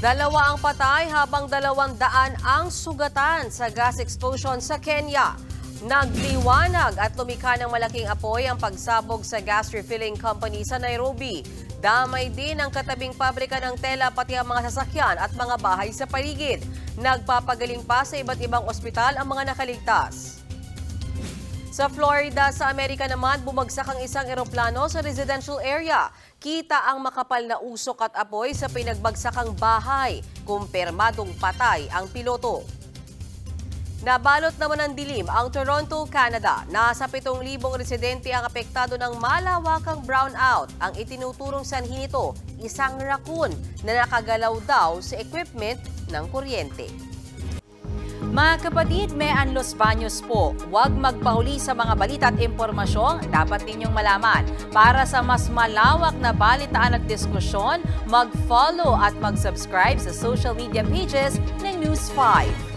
Dalawa ang patay habang 200 ang sugatan sa gas explosion sa Kenya. Nagliwanag at lumikha ng malaking apoy ang pagsabog sa gas refilling company sa Nairobi. Damay din ang katabing pabrika ng tela pati ang mga sasakyan at mga bahay sa paligid. Nagpapagaling pa sa iba't ibang ospital ang mga nakaligtas. Sa Florida, sa Amerika naman, bumagsak ang isang eroplano sa residential area. Kita ang makapal na usok at apoy sa pinagbagsakang bahay. Kumpirmadong patay ang piloto. Nabalot naman ng dilim ang Toronto, Canada. Nasa 7,000 residente ang apektado ng malawakang brownout. Ang itinuturong sanhi nito, isang raccoon na nakagalaw daw sa equipment ng kuryente. Mga kapatid, may Los Baños po. Huwag magpahuli sa mga balita at impormasyong dapat ninyong malaman. Para sa mas malawak na balitaan at diskusyon, mag-follow at mag-subscribe sa social media pages ng News 5.